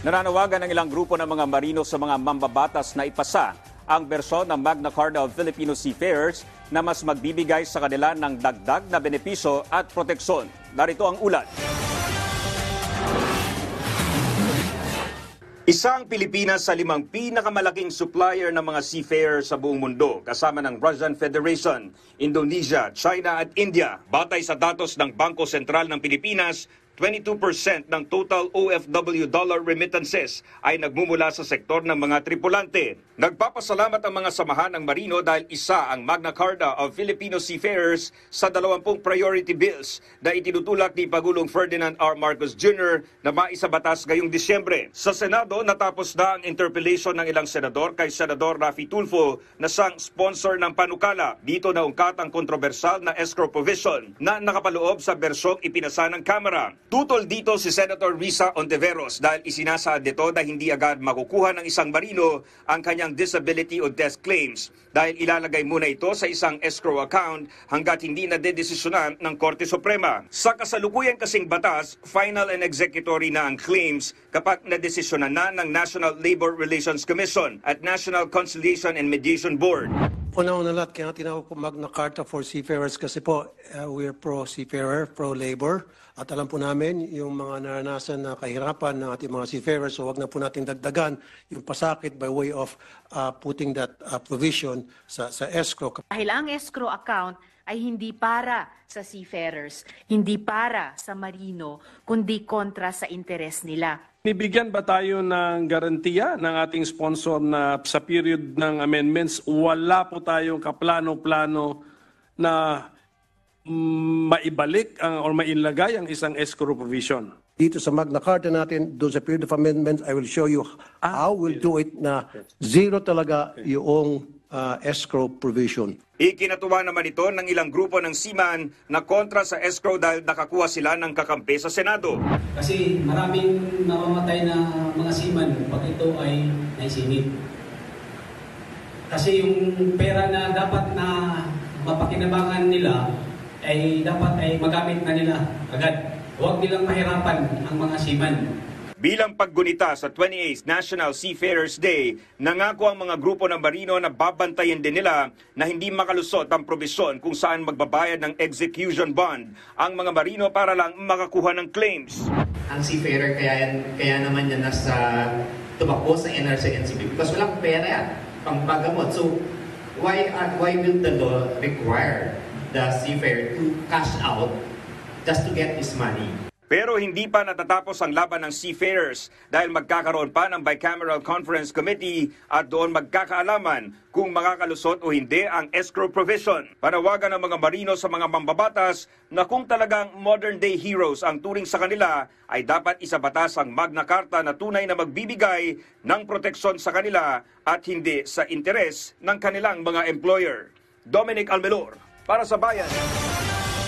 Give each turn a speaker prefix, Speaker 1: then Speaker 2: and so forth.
Speaker 1: Nananawagan ng ilang grupo ng mga marino sa mga mambabatas na ipasa ang bersyon ng Magna Carta of Filipino Seafarers na mas magbibigay sa kanila ng dagdag na benepisyo at proteksyon. Narito ang ulat. Isa ang Pilipinas sa 5 pinakamalaking supplier ng mga seafarers sa buong mundo, kasama ng Russian Federation, Indonesia, China at India. Batay sa datos ng Bangko Sentral ng Pilipinas, 22% ng total OFW dollar remittances ay nagmumula sa sektor ng mga tripulante. Nagpapasalamat ang mga samahan ng marino dahil isa ang Magna Carta of Filipino Seafarers sa 20 priority bills na itinutulak ni Pangulong Ferdinand R. Marcos Jr. na maisabatas ngayong Disyembre. Sa Senado, natapos na ang interpellation ng ilang senador kay Senador Raffy Tulfo na siyang sponsor ng panukala. Dito naungkat ang kontrobersal na escrow provision na nakapaloob sa bersyong ipinasa ng Kamara. Tutol dito si Senator Risa Ontiveros dahil isinasaad nito na hindi agad makukuha ng isang marino ang kanyang disability o death claims dahil ilalagay muna ito sa isang escrow account hanggat hindi na dedesisyonan ng Korte Suprema. Sa kasalukuyan kasing batas, final and executory na ang claims kapag nadesisyonan na ng National Labor Relations Commission at National Conciliation and Mediation Board.
Speaker 2: Una-una lahat, kaya tinawag po Magna Carta for Seafarers kasi po we're pro-seafarer, pro-labor. At alam po namin yung mga naranasan na kahirapan ng ating mga seafarers, so wag na po natin dagdagan yung pasakit by way of putting that provision sa escrow.
Speaker 3: Dahil ang escrow account ay hindi para sa seafarers, hindi para sa marino, kundi kontra sa interes nila.
Speaker 4: Nibigyan ba tayo ng garantiya ng ating sponsor na sa period ng amendments, wala po tayong kaplano-plano na maibalik or mailagay ang isang escrow provision?
Speaker 2: Dito sa Magna Carta natin, doon sa period of amendments, I will show you how we'll do it na zero talaga yung escrow provision.
Speaker 1: Ikinatuwa naman ito ng ilang grupo ng seaman na kontra sa escrow dahil nakakuha sila ng kakampi sa Senado.
Speaker 5: Kasi maraming namamatay na mga seaman pag ito ay naisingit. Kasi yung pera na dapat na mapakinabangan nila ay dapat ay magamit na nila agad. Huwag nilang mahirapan ang mga seaman.
Speaker 1: Bilang paggunita sa 28th National Seafarers Day, nangako ang mga grupo ng marino na babantayan din nila na hindi makalusot ang probisyon kung saan magbabayad ng execution bond ang mga marino para lang makakuha ng claims.
Speaker 6: Ang seafarer kaya naman yan nasa tumakbo sa NRC-NCB because walang pera pangpagamot. So why will the law require the seafarer to cash out just to get this money?
Speaker 1: Pero hindi pa natatapos ang laban ng seafarers dahil magkakaroon pa ng Bicameral Conference Committee at doon magkakaalaman kung makakalusot o hindi ang escrow provision. Panawagan ng mga marino sa mga mambabatas na kung talagang modern-day heroes ang turing sa kanila ay dapat isabatas ang Magna Carta na tunay na magbibigay ng proteksyon sa kanila at hindi sa interes ng kanilang mga employer. Dominic Almelor, para sa Bayan.